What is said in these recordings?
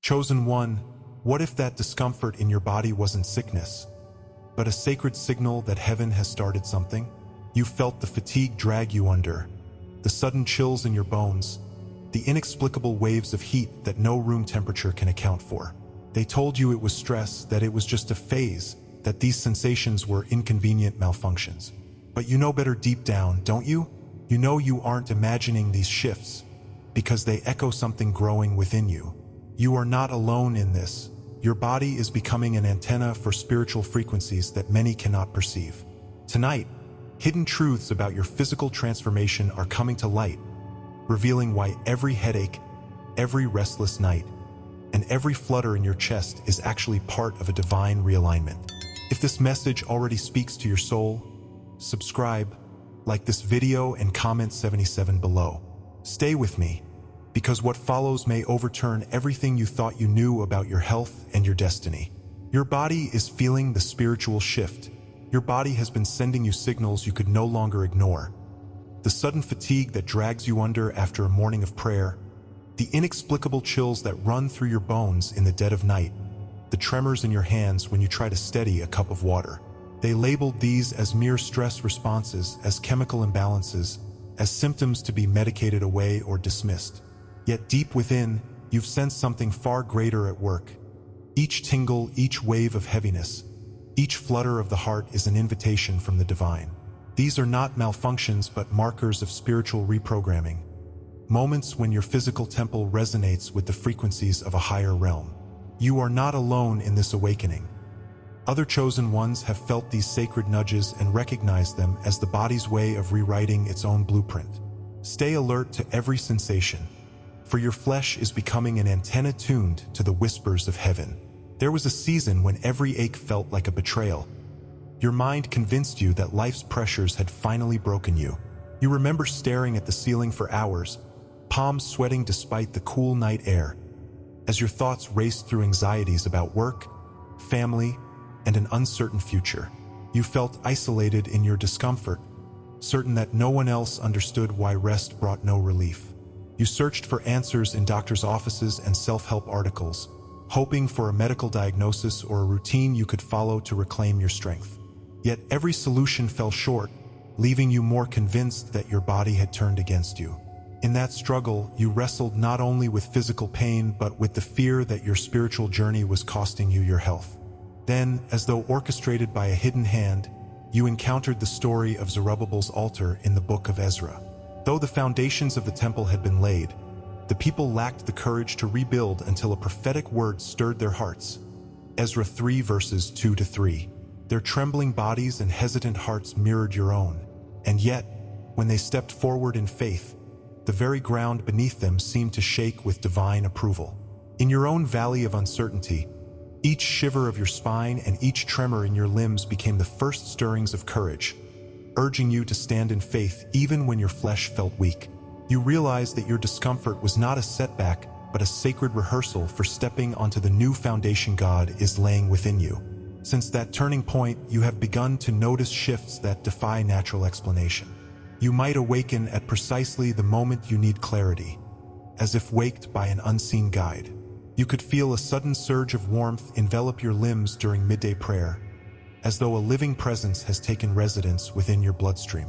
Chosen one, what if that discomfort in your body wasn't sickness, but a sacred signal that heaven has started something? You felt the fatigue drag you under, the sudden chills in your bones, the inexplicable waves of heat that no room temperature can account for. They told you it was stress, that it was just a phase, that these sensations were inconvenient malfunctions. But you know better deep down, don't you? You know you aren't imagining these shifts, because they echo something growing within you. You are not alone in this. Your body is becoming an antenna for spiritual frequencies that many cannot perceive. Tonight, hidden truths about your physical transformation are coming to light, revealing why every headache, every restless night, and every flutter in your chest is actually part of a divine realignment. If this message already speaks to your soul, subscribe, like this video, and comment 77 below. Stay with me, because what follows may overturn everything you thought you knew about your health and your destiny. Your body is feeling the spiritual shift. Your body has been sending you signals you could no longer ignore. The sudden fatigue that drags you under after a morning of prayer, the inexplicable chills that run through your bones in the dead of night, the tremors in your hands when you try to steady a cup of water. They labeled these as mere stress responses, as chemical imbalances, as symptoms to be medicated away or dismissed. Yet deep within, you've sensed something far greater at work. Each tingle, each wave of heaviness, each flutter of the heart is an invitation from the divine. These are not malfunctions but markers of spiritual reprogramming. Moments when your physical temple resonates with the frequencies of a higher realm. You are not alone in this awakening. Other chosen ones have felt these sacred nudges and recognized them as the body's way of rewriting its own blueprint. Stay alert to every sensation, for your flesh is becoming an antenna tuned to the whispers of heaven. There was a season when every ache felt like a betrayal. Your mind convinced you that life's pressures had finally broken you. You remember staring at the ceiling for hours, palms sweating despite the cool night air, as your thoughts raced through anxieties about work, family, and an uncertain future. You felt isolated in your discomfort, certain that no one else understood why rest brought no relief. You searched for answers in doctors' offices and self-help articles, hoping for a medical diagnosis or a routine you could follow to reclaim your strength. Yet every solution fell short, leaving you more convinced that your body had turned against you. In that struggle, you wrestled not only with physical pain but with the fear that your spiritual journey was costing you your health. Then, as though orchestrated by a hidden hand, you encountered the story of Zerubbabel's altar in the book of Ezra. Though the foundations of the temple had been laid, the people lacked the courage to rebuild until a prophetic word stirred their hearts. Ezra 3 verses 2-3. Their trembling bodies and hesitant hearts mirrored your own. And yet, when they stepped forward in faith, the very ground beneath them seemed to shake with divine approval. In your own valley of uncertainty, each shiver of your spine and each tremor in your limbs became the first stirrings of courage, urging you to stand in faith even when your flesh felt weak. You realized that your discomfort was not a setback, but a sacred rehearsal for stepping onto the new foundation God is laying within you. Since that turning point, you have begun to notice shifts that defy natural explanation. You might awaken at precisely the moment you need clarity, as if waked by an unseen guide. You could feel a sudden surge of warmth envelop your limbs during midday prayer, as though a living presence has taken residence within your bloodstream.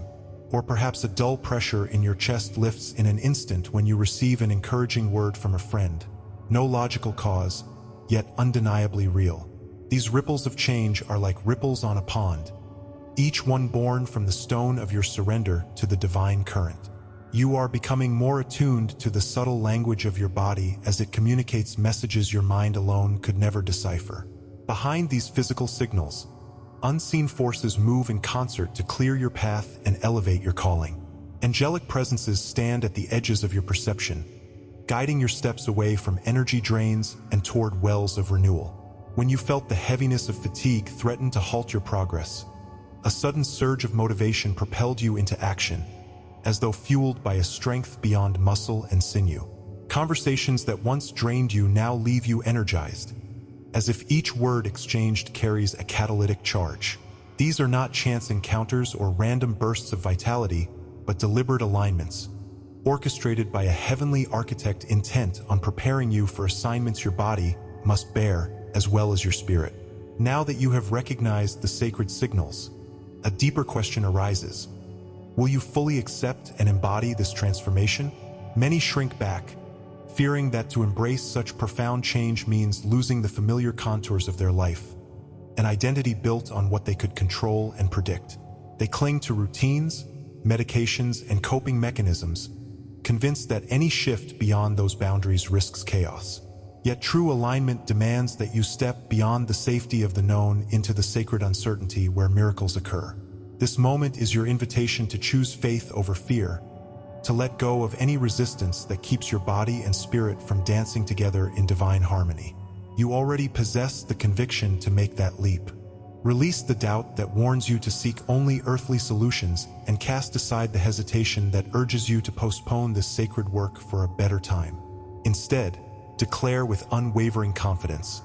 Or perhaps a dull pressure in your chest lifts in an instant when you receive an encouraging word from a friend. No logical cause, yet undeniably real. These ripples of change are like ripples on a pond, each one born from the stone of your surrender to the divine current. You are becoming more attuned to the subtle language of your body as it communicates messages your mind alone could never decipher. Behind these physical signals, unseen forces move in concert to clear your path and elevate your calling. Angelic presences stand at the edges of your perception, guiding your steps away from energy drains and toward wells of renewal. When you felt the heaviness of fatigue threaten to halt your progress, a sudden surge of motivation propelled you into action, as though fueled by a strength beyond muscle and sinew. Conversations that once drained you now leave you energized, as if each word exchanged carries a catalytic charge. These are not chance encounters or random bursts of vitality, but deliberate alignments, orchestrated by a heavenly architect intent on preparing you for assignments your body must bear, as well as your spirit. Now that you have recognized the sacred signals, a deeper question arises. Will you fully accept and embody this transformation? Many shrink back, fearing that to embrace such profound change means losing the familiar contours of their life, an identity built on what they could control and predict. They cling to routines, medications, and coping mechanisms, convinced that any shift beyond those boundaries risks chaos. Yet true alignment demands that you step beyond the safety of the known into the sacred uncertainty where miracles occur. This moment is your invitation to choose faith over fear, to let go of any resistance that keeps your body and spirit from dancing together in divine harmony. You already possess the conviction to make that leap. Release the doubt that warns you to seek only earthly solutions and cast aside the hesitation that urges you to postpone this sacred work for a better time. Instead, declare with unwavering confidence,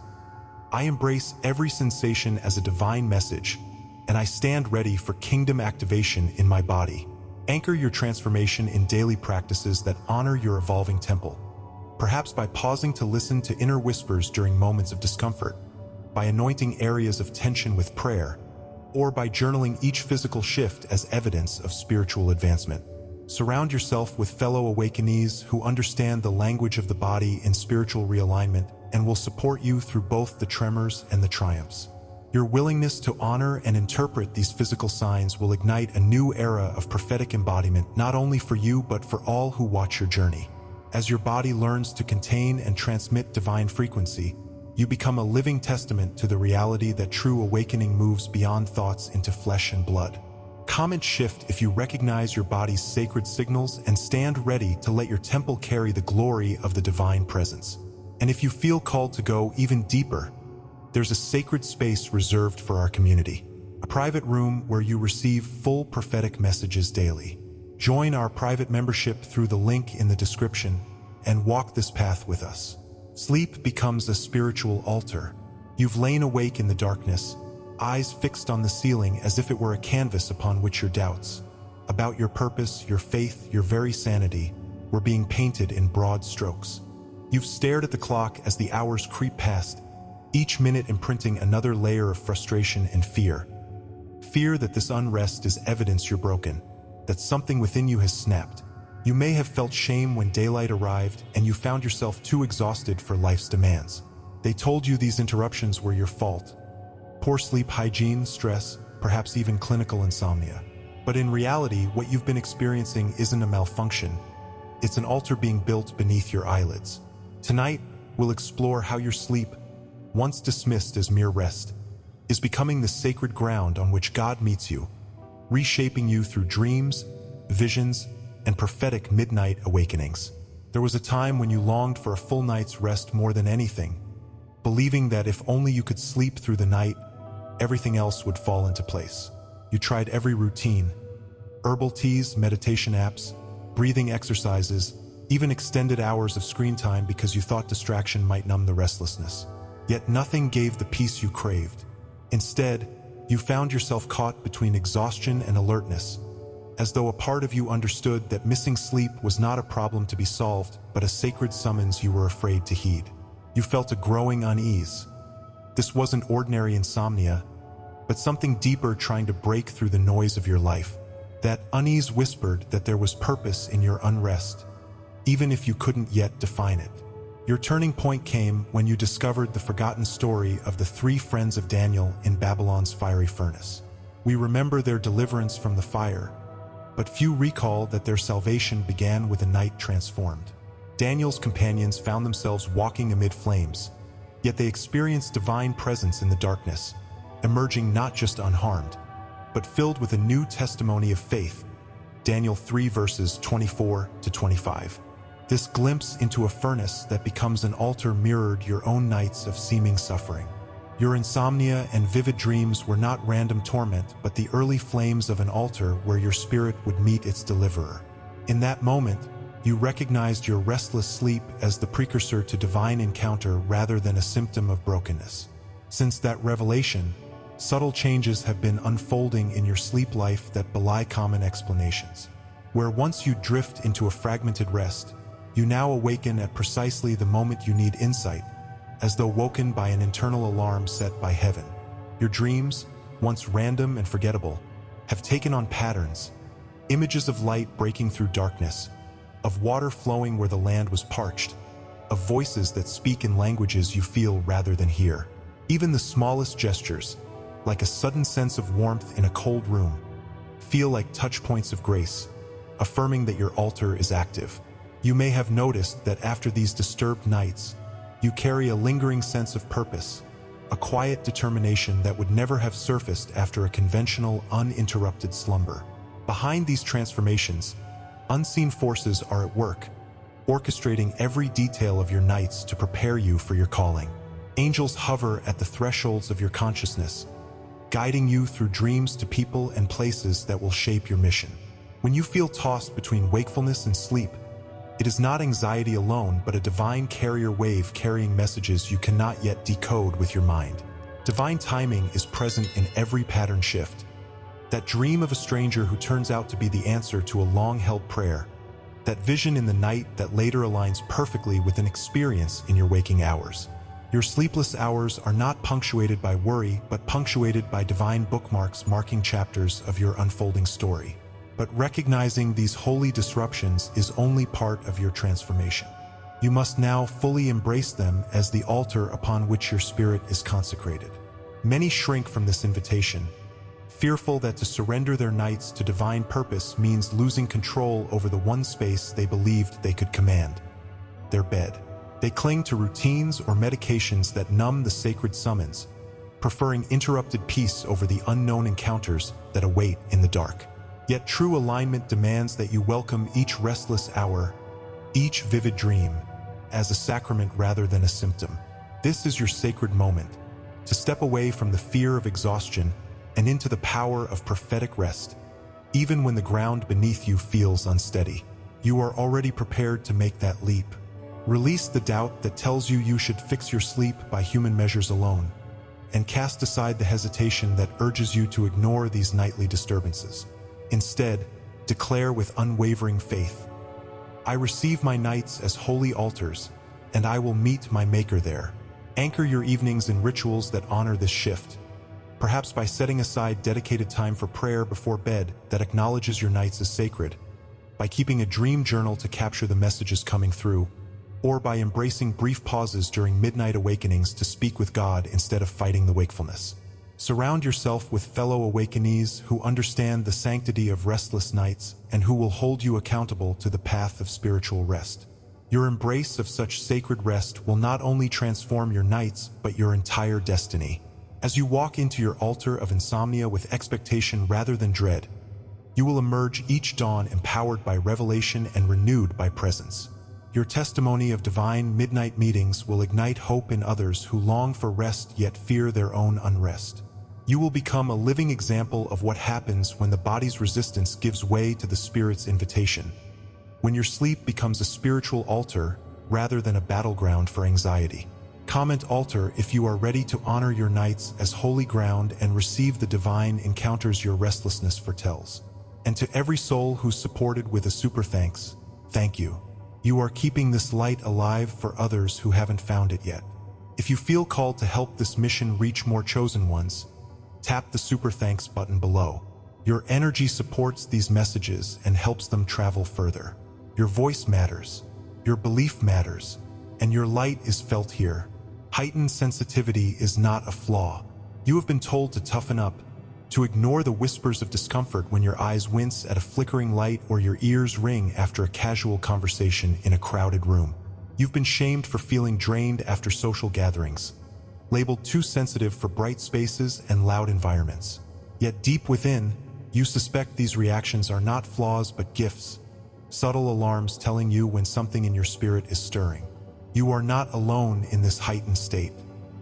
I embrace every sensation as a divine message, and I stand ready for kingdom activation in my body. Anchor your transformation in daily practices that honor your evolving temple, perhaps by pausing to listen to inner whispers during moments of discomfort, by anointing areas of tension with prayer, or by journaling each physical shift as evidence of spiritual advancement. Surround yourself with fellow awakenees who understand the language of the body in spiritual realignment and will support you through both the tremors and the triumphs. Your willingness to honor and interpret these physical signs will ignite a new era of prophetic embodiment, not only for you but for all who watch your journey. As your body learns to contain and transmit divine frequency, you become a living testament to the reality that true awakening moves beyond thoughts into flesh and blood. Comment shift if you recognize your body's sacred signals and stand ready to let your temple carry the glory of the divine presence. And if you feel called to go even deeper, there's a sacred space reserved for our community, a private room where you receive full prophetic messages daily. Join our private membership through the link in the description and walk this path with us. Sleep becomes a spiritual altar. You've lain awake in the darkness, eyes fixed on the ceiling as if it were a canvas upon which your doubts about your purpose, your faith, your very sanity were being painted in broad strokes. You've stared at the clock as the hours creep past, each minute imprinting another layer of frustration and fear. Fear that this unrest is evidence you're broken, that something within you has snapped. You may have felt shame when daylight arrived and you found yourself too exhausted for life's demands. They told you these interruptions were your fault. Poor sleep hygiene, stress, perhaps even clinical insomnia. But in reality, what you've been experiencing isn't a malfunction. It's an altar being built beneath your eyelids. Tonight, we'll explore how your sleep, once dismissed as mere rest, is becoming the sacred ground on which God meets you, reshaping you through dreams, visions, and prophetic midnight awakenings. There was a time when you longed for a full night's rest more than anything, believing that if only you could sleep through the night, everything else would fall into place. You tried every routine, herbal teas, meditation apps, breathing exercises, even extended hours of screen time because you thought distraction might numb the restlessness. Yet nothing gave the peace you craved. Instead, you found yourself caught between exhaustion and alertness, as though a part of you understood that missing sleep was not a problem to be solved, but a sacred summons you were afraid to heed. You felt a growing unease. This wasn't ordinary insomnia, but something deeper trying to break through the noise of your life. That unease whispered that there was purpose in your unrest, even if you couldn't yet define it. Your turning point came when you discovered the forgotten story of the 3 friends of Daniel in Babylon's fiery furnace. We remember their deliverance from the fire, but few recall that their salvation began with a night transformed. Daniel's companions found themselves walking amid flames, yet they experienced divine presence in the darkness, emerging not just unharmed, but filled with a new testimony of faith. Daniel 3 verses 24 to 25. This glimpse into a furnace that becomes an altar mirrored your own nights of seeming suffering. Your insomnia and vivid dreams were not random torment, but the early flames of an altar where your spirit would meet its deliverer. In that moment, you recognized your restless sleep as the precursor to divine encounter rather than a symptom of brokenness. Since that revelation, subtle changes have been unfolding in your sleep life that belie common explanations. Where once you drift into a fragmented rest, you now awaken at precisely the moment you need insight, as though woken by an internal alarm set by heaven. Your dreams, once random and forgettable, have taken on patterns, images of light breaking through darkness, of water flowing where the land was parched, of voices that speak in languages you feel rather than hear. Even the smallest gestures, like a sudden sense of warmth in a cold room, feel like touch points of grace, affirming that your altar is active. You may have noticed that after these disturbed nights, you carry a lingering sense of purpose, a quiet determination that would never have surfaced after a conventional, uninterrupted slumber. Behind these transformations, unseen forces are at work, orchestrating every detail of your nights to prepare you for your calling. Angels hover at the thresholds of your consciousness, guiding you through dreams to people and places that will shape your mission. When you feel tossed between wakefulness and sleep, it is not anxiety alone, but a divine carrier wave carrying messages you cannot yet decode with your mind. Divine timing is present in every pattern shift. That dream of a stranger who turns out to be the answer to a long-held prayer. That vision in the night that later aligns perfectly with an experience in your waking hours. Your sleepless hours are not punctuated by worry, but punctuated by divine bookmarks marking chapters of your unfolding story. But recognizing these holy disruptions is only part of your transformation. You must now fully embrace them as the altar upon which your spirit is consecrated. Many shrink from this invitation, fearful that to surrender their nights to divine purpose means losing control over the one space they believed they could command: their bed. They cling to routines or medications that numb the sacred summons, preferring interrupted peace over the unknown encounters that await in the dark. Yet true alignment demands that you welcome each restless hour, each vivid dream, as a sacrament rather than a symptom. This is your sacred moment, to step away from the fear of exhaustion and into the power of prophetic rest. Even when the ground beneath you feels unsteady, you are already prepared to make that leap. Release the doubt that tells you should fix your sleep by human measures alone, and cast aside the hesitation that urges you to ignore these nightly disturbances. Instead, declare with unwavering faith, "I receive my nights as holy altars, and I will meet my Maker there." Anchor your evenings in rituals that honor this shift, perhaps by setting aside dedicated time for prayer before bed that acknowledges your nights as sacred, by keeping a dream journal to capture the messages coming through, or by embracing brief pauses during midnight awakenings to speak with God instead of fighting the wakefulness. Surround yourself with fellow awakenees who understand the sanctity of restless nights and who will hold you accountable to the path of spiritual rest. Your embrace of such sacred rest will not only transform your nights, but your entire destiny. As you walk into your altar of insomnia with expectation rather than dread, you will emerge each dawn empowered by revelation and renewed by presence. Your testimony of divine midnight meetings will ignite hope in others who long for rest yet fear their own unrest. You will become a living example of what happens when the body's resistance gives way to the spirit's invitation, when your sleep becomes a spiritual altar rather than a battleground for anxiety. Comment altar if you are ready to honor your nights as holy ground and receive the divine encounters your restlessness foretells. And to every soul who's supported with a super thanks, thank you. You are keeping this light alive for others who haven't found it yet. If you feel called to help this mission reach more chosen ones, tap the super thanks button below. Your energy supports these messages and helps them travel further. Your voice matters, your belief matters, and your light is felt here. Heightened sensitivity is not a flaw. You have been told to toughen up, to ignore the whispers of discomfort when your eyes wince at a flickering light or your ears ring after a casual conversation in a crowded room. You've been shamed for feeling drained after social gatherings, labeled too sensitive for bright spaces and loud environments. Yet deep within, you suspect these reactions are not flaws but gifts, subtle alarms telling you when something in your spirit is stirring. You are not alone in this heightened state.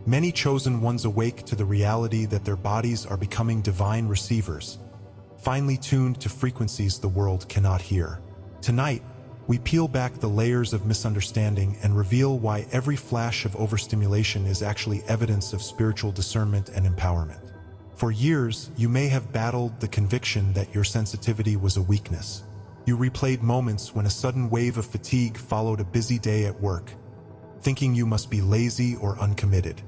Many chosen ones awake to the reality that their bodies are becoming divine receivers, finely tuned to frequencies the world cannot hear. Tonight, we peel back the layers of misunderstanding and reveal why every flash of overstimulation is actually evidence of spiritual discernment and empowerment. For years, you may have battled the conviction that your sensitivity was a weakness, You replayed moments when a sudden wave of fatigue followed a busy day at work, thinking you must be lazy or uncommitted.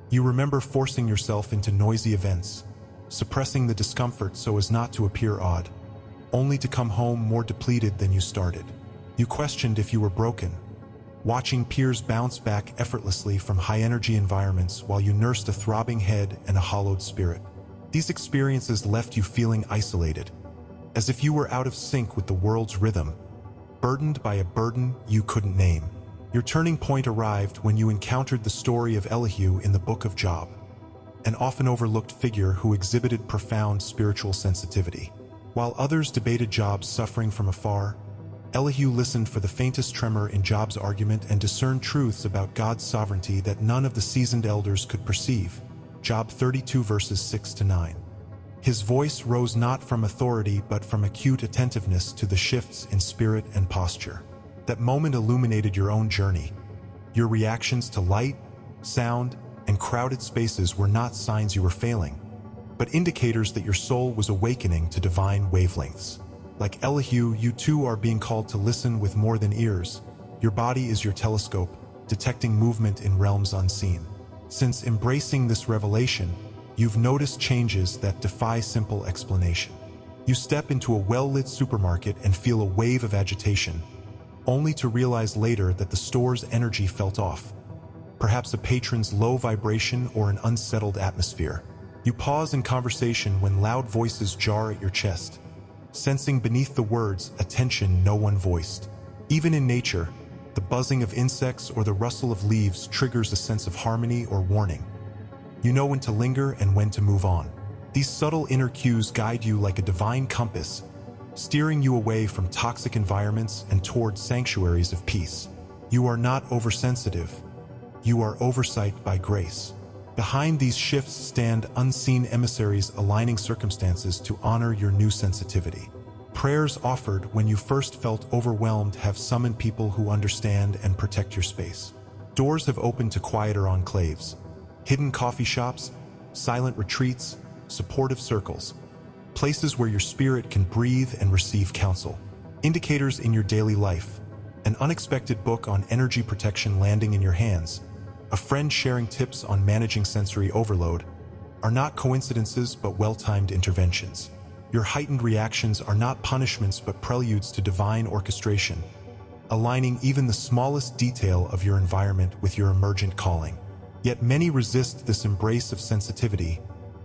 You remember forcing yourself into noisy events, suppressing the discomfort so as not to appear odd, only to come home more depleted than you started. You questioned if you were broken, watching peers bounce back effortlessly from high-energy environments while you nursed a throbbing head and a hollowed spirit. These experiences left you feeling isolated, as if you were out of sync with the world's rhythm, burdened by a burden you couldn't name. Your turning point arrived when you encountered the story of Elihu in the Book of Job, an often overlooked figure who exhibited profound spiritual sensitivity. While others debated Job's suffering from afar, Elihu listened for the faintest tremor in Job's argument and discerned truths about God's sovereignty that none of the seasoned elders could perceive. Job 32 verses 6-9. His voice rose not from authority but from acute attentiveness to the shifts in spirit and posture. That moment illuminated your own journey. Your reactions to light, sound, and crowded spaces were not signs you were failing, but indicators that your soul was awakening to divine wavelengths. Like Elihu, you too are being called to listen with more than ears. Your body is your telescope, detecting movement in realms unseen. Since embracing this revelation, you've noticed changes that defy simple explanation. You step into a well-lit supermarket and feel a wave of agitation, only to realize later that the store's energy felt off. Perhaps a patron's low vibration or an unsettled atmosphere. You pause in conversation when loud voices jar at your chest, sensing beneath the words a tension no one voiced. Even in nature, the buzzing of insects or the rustle of leaves triggers a sense of harmony or warning. You know when to linger and when to move on. These subtle inner cues guide you like a divine compass, steering you away from toxic environments and toward sanctuaries of peace. You are not oversensitive. You are oversight by grace. Behind these shifts stand unseen emissaries aligning circumstances to honor your new sensitivity. Prayers offered when you first felt overwhelmed have summoned people who understand and protect your space. Doors have opened to quieter enclaves, hidden coffee shops, silent retreats, supportive circles, places where your spirit can breathe and receive counsel. Indicators in your daily life, an unexpected book on energy protection landing in your hands, a friend sharing tips on managing sensory overload, are not coincidences but well-timed interventions. Your heightened reactions are not punishments but preludes to divine orchestration, aligning even the smallest detail of your environment with your emergent calling. Yet many resist this embrace of sensitivity,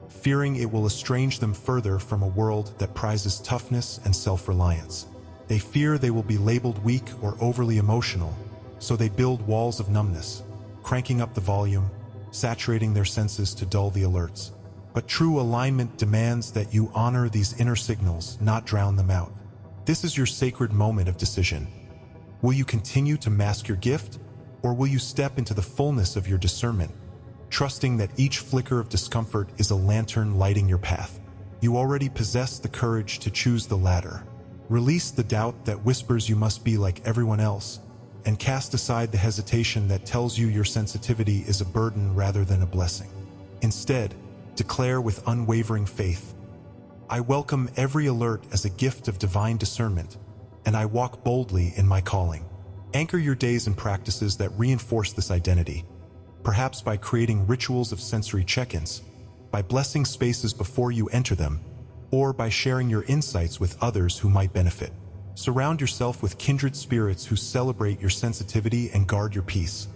fearing it will estrange them further from a world that prizes toughness and self-reliance. They fear they will be labeled weak or overly emotional, so they build walls of numbness, cranking up the volume, saturating their senses to dull the alerts. But true alignment demands that you honor these inner signals, not drown them out. This is your sacred moment of decision. Will you continue to mask your gift, or will you step into the fullness of your discernment, trusting that each flicker of discomfort is a lantern lighting your path? You already possess the courage to choose the latter. Release the doubt that whispers you must be like everyone else, and cast aside the hesitation that tells you your sensitivity is a burden rather than a blessing. Instead, declare with unwavering faith, I welcome every alert as a gift of divine discernment, and I walk boldly in my calling. Anchor your days in practices that reinforce this identity, perhaps by creating rituals of sensory check-ins, by blessing spaces before you enter them, or by sharing your insights with others who might benefit. Surround yourself with kindred spirits who celebrate your sensitivity and guard your peace,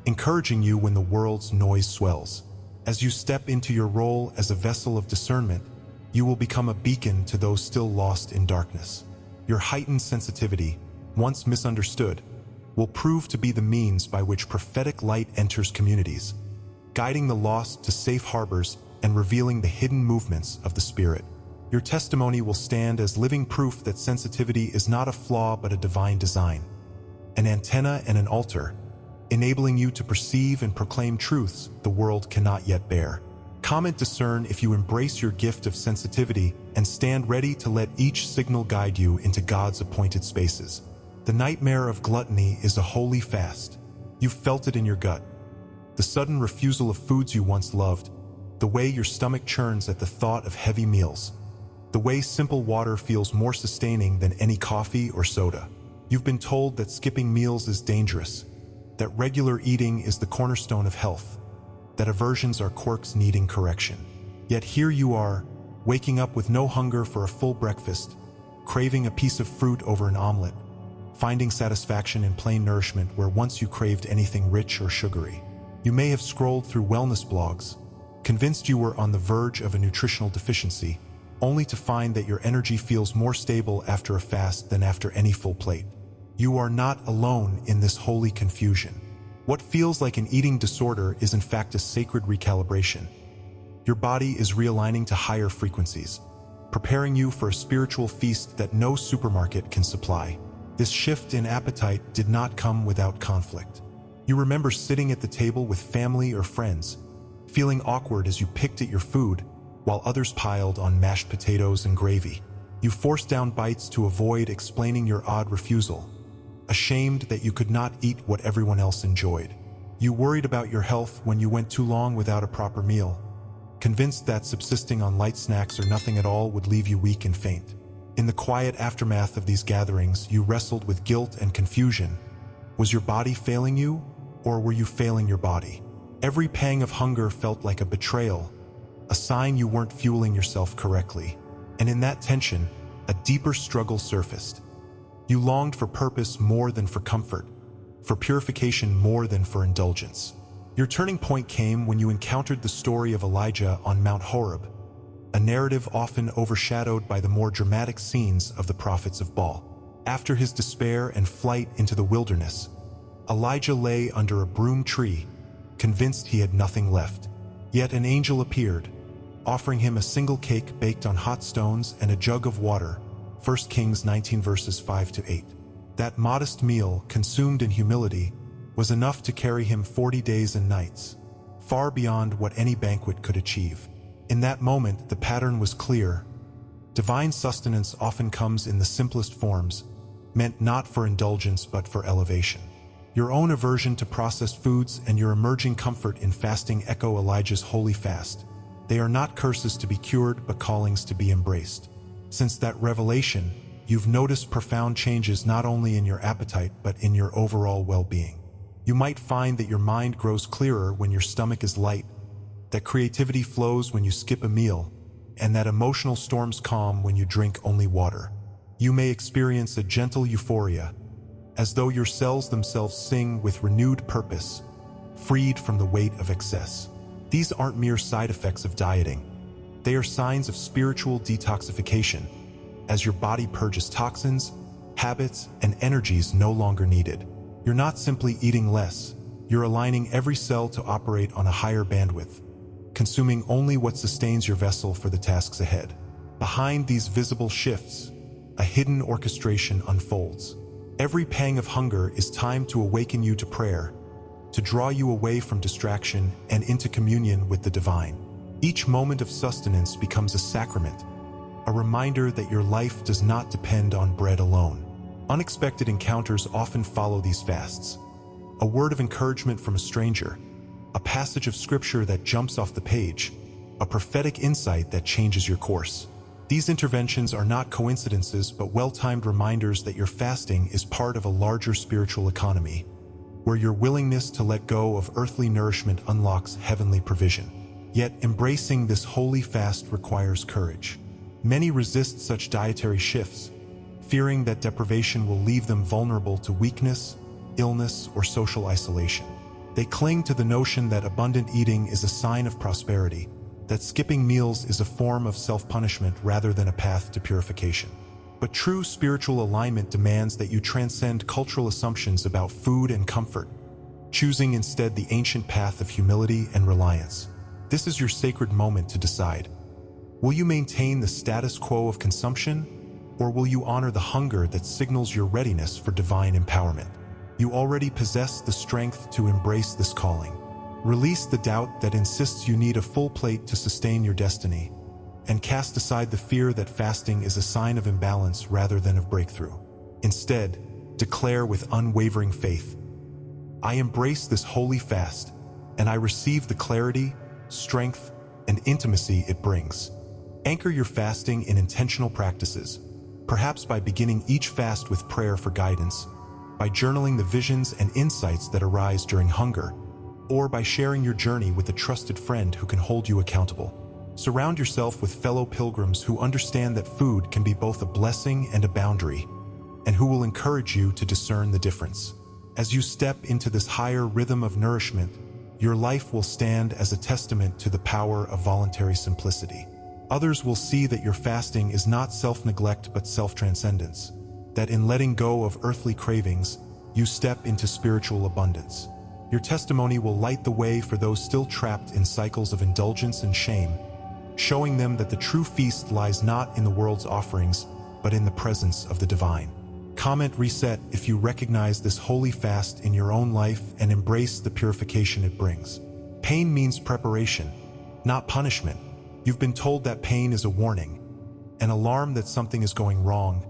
encouraging you when the world's noise swells. As you step into your role as a vessel of discernment, you will become a beacon to those still lost in darkness. Your heightened sensitivity, once misunderstood, will prove to be the means by which prophetic light enters communities, guiding the lost to safe harbors and revealing the hidden movements of the Spirit. Your testimony will stand as living proof that sensitivity is not a flaw but a divine design, an antenna and an altar, enabling you to perceive and proclaim truths the world cannot yet bear. Comment discern if you embrace your gift of sensitivity and stand ready to let each signal guide you into God's appointed spaces. The nightmare of gluttony is a holy fast. You've felt it in your gut. The sudden refusal of foods you once loved, the way your stomach churns at the thought of heavy meals. The way simple water feels more sustaining than any coffee or soda. You've been told that skipping meals is dangerous, that regular eating is the cornerstone of health, that aversions are quirks needing correction. Yet here you are, waking up with no hunger for a full breakfast, craving a piece of fruit over an omelet, finding satisfaction in plain nourishment where once you craved anything rich or sugary. You may have scrolled through wellness blogs, convinced you were on the verge of a nutritional deficiency, only to find that your energy feels more stable after a fast than after any full plate. You are not alone in this holy confusion. What feels like an eating disorder is in fact a sacred recalibration. Your body is realigning to higher frequencies, preparing you for a spiritual feast that no supermarket can supply. This shift in appetite did not come without conflict. You remember sitting at the table with family or friends, feeling awkward as you picked at your food, while others piled on mashed potatoes and gravy. You forced down bites to avoid explaining your odd refusal, ashamed that you could not eat what everyone else enjoyed. You worried about your health when you went too long without a proper meal, convinced that subsisting on light snacks or nothing at all would leave you weak and faint. In the quiet aftermath of these gatherings, you wrestled with guilt and confusion. Was your body failing you, or were you failing your body? Every pang of hunger felt like a betrayal, a sign you weren't fueling yourself correctly. And in that tension, a deeper struggle surfaced. You longed for purpose more than for comfort, for purification more than for indulgence. Your turning point came when you encountered the story of Elijah on Mount Horeb, a narrative often overshadowed by the more dramatic scenes of the prophets of Baal. After his despair and flight into the wilderness, Elijah lay under a broom tree, convinced he had nothing left. Yet an angel appeared, offering him a single cake baked on hot stones and a jug of water. 1 Kings 19 verses 5-8. That modest meal, consumed in humility, was enough to carry him 40 days and nights, far beyond what any banquet could achieve. In that moment, the pattern was clear. Divine sustenance often comes in the simplest forms, meant not for indulgence but for elevation. Your own aversion to processed foods and your emerging comfort in fasting echo Elijah's holy fast. They are not curses to be cured, but callings to be embraced. Since that revelation, you've noticed profound changes not only in your appetite but in your overall well-being. You might find that your mind grows clearer when your stomach is light, that creativity flows when you skip a meal, and that emotional storms calm when you drink only water. You may experience a gentle euphoria, as though your cells themselves sing with renewed purpose, freed from the weight of excess. These aren't mere side effects of dieting. They are signs of spiritual detoxification, as your body purges toxins, habits, and energies no longer needed. You're not simply eating less, you're aligning every cell to operate on a higher bandwidth, consuming only what sustains your vessel for the tasks ahead. Behind these visible shifts, a hidden orchestration unfolds. Every pang of hunger is timed to awaken you to prayer, to draw you away from distraction and into communion with the divine. Each moment of sustenance becomes a sacrament, a reminder that your life does not depend on bread alone. Unexpected encounters often follow these fasts. A word of encouragement from a stranger, a passage of scripture that jumps off the page, a prophetic insight that changes your course. These interventions are not coincidences but well-timed reminders that your fasting is part of a larger spiritual economy, where your willingness to let go of earthly nourishment unlocks heavenly provision. Yet embracing this holy fast requires courage. Many resist such dietary shifts, fearing that deprivation will leave them vulnerable to weakness, illness, or social isolation. They cling to the notion that abundant eating is a sign of prosperity, that skipping meals is a form of self-punishment rather than a path to purification. But true spiritual alignment demands that you transcend cultural assumptions about food and comfort, choosing instead the ancient path of humility and reliance. This is your sacred moment to decide. Will you maintain the status quo of consumption, or will you honor the hunger that signals your readiness for divine empowerment? You already possess the strength to embrace this calling. Release the doubt that insists you need a full plate to sustain your destiny, and cast aside the fear that fasting is a sign of imbalance rather than of breakthrough. Instead, declare with unwavering faith, I embrace this holy fast, and I receive the clarity, strength, and intimacy it brings. Anchor your fasting in intentional practices, perhaps by beginning each fast with prayer for guidance, by journaling the visions and insights that arise during hunger, or by sharing your journey with a trusted friend who can hold you accountable. Surround yourself with fellow pilgrims who understand that food can be both a blessing and a boundary, and who will encourage you to discern the difference. As you step into this higher rhythm of nourishment, your life will stand as a testament to the power of voluntary simplicity. Others will see that your fasting is not self-neglect but self-transcendence, that in letting go of earthly cravings, you step into spiritual abundance. Your testimony will light the way for those still trapped in cycles of indulgence and shame, showing them that the true feast lies not in the world's offerings, but in the presence of the divine. Comment reset if you recognize this holy fast in your own life and embrace the purification it brings. Pain means preparation, not punishment. You've been told that pain is a warning, an alarm that something is going wrong,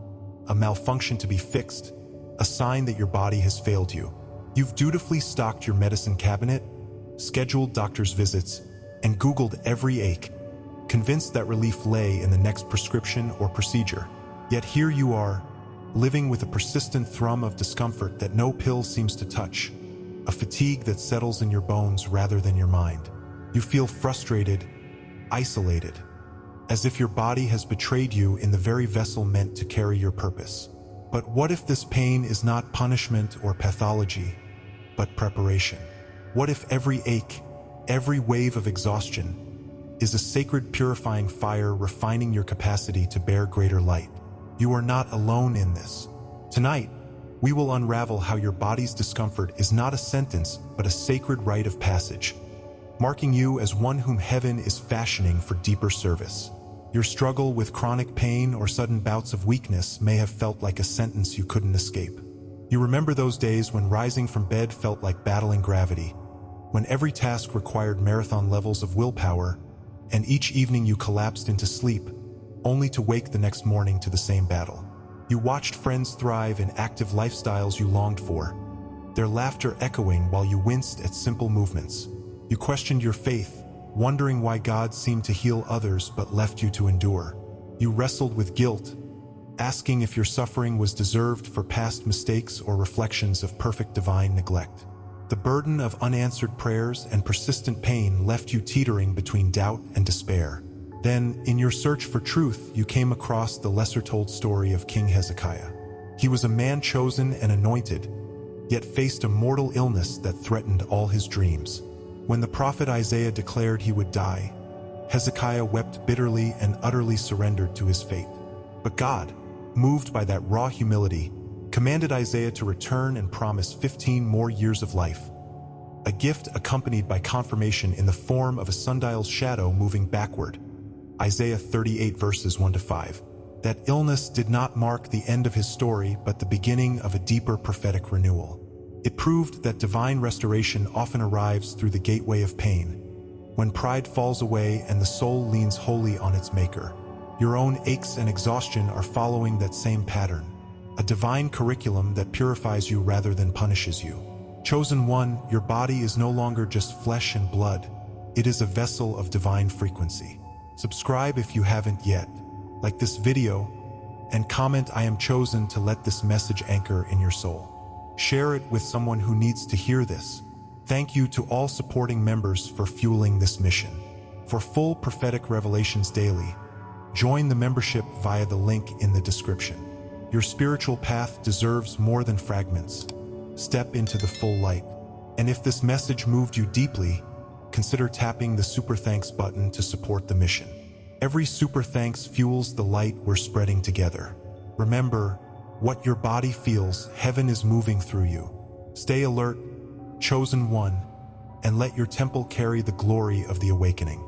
a malfunction to be fixed, a sign that your body has failed you. You've dutifully stocked your medicine cabinet, scheduled doctor's visits, and Googled every ache, convinced that relief lay in the next prescription or procedure. Yet here you are, living with a persistent thrum of discomfort that no pill seems to touch, a fatigue that settles in your bones rather than your mind. You feel frustrated, isolated, as if your body has betrayed you in the very vessel meant to carry your purpose. But what if this pain is not punishment or pathology, but preparation? What if every ache, every wave of exhaustion, is a sacred purifying fire refining your capacity to bear greater light? You are not alone in this. Tonight, we will unravel how your body's discomfort is not a sentence, but a sacred rite of passage, marking you as one whom heaven is fashioning for deeper service. Your struggle with chronic pain or sudden bouts of weakness may have felt like a sentence you couldn't escape. You remember those days when rising from bed felt like battling gravity, when every task required marathon levels of willpower, and each evening you collapsed into sleep, only to wake the next morning to the same battle. You watched friends thrive in active lifestyles you longed for, their laughter echoing while you winced at simple movements. You questioned your faith, wondering why God seemed to heal others but left you to endure. You wrestled with guilt, asking if your suffering was deserved for past mistakes or reflections of perfect divine neglect. The burden of unanswered prayers and persistent pain left you teetering between doubt and despair. Then, in your search for truth, you came across the lesser-told story of King Hezekiah. He was a man chosen and anointed, yet faced a mortal illness that threatened all his dreams. When the prophet Isaiah declared he would die, Hezekiah wept bitterly and utterly surrendered to his fate. But God, moved by that raw humility, commanded Isaiah to return and promise 15 more years of life, a gift accompanied by confirmation in the form of a sundial's shadow moving backward. Isaiah 38 verses 1-5. That illness did not mark the end of his story, but the beginning of a deeper prophetic renewal. It proved that divine restoration often arrives through the gateway of pain, when pride falls away and the soul leans wholly on its maker. Your own aches and exhaustion are following that same pattern, a divine curriculum that purifies you rather than punishes you. Chosen one, your body is no longer just flesh and blood. It is a vessel of divine frequency. Subscribe if you haven't yet, like this video, and comment "I am chosen" to let this message anchor in your soul. Share it with someone who needs to hear this. Thank you to all supporting members for fueling this mission. For full prophetic revelations daily, join the membership via the link in the description. Your spiritual path deserves more than fragments. Step into the full light. And if this message moved you deeply, consider tapping the Super Thanks button to support the mission. Every Super Thanks fuels the light we're spreading together. Remember, what your body feels, heaven is moving through you. Stay alert, chosen one, and let your temple carry the glory of the awakening.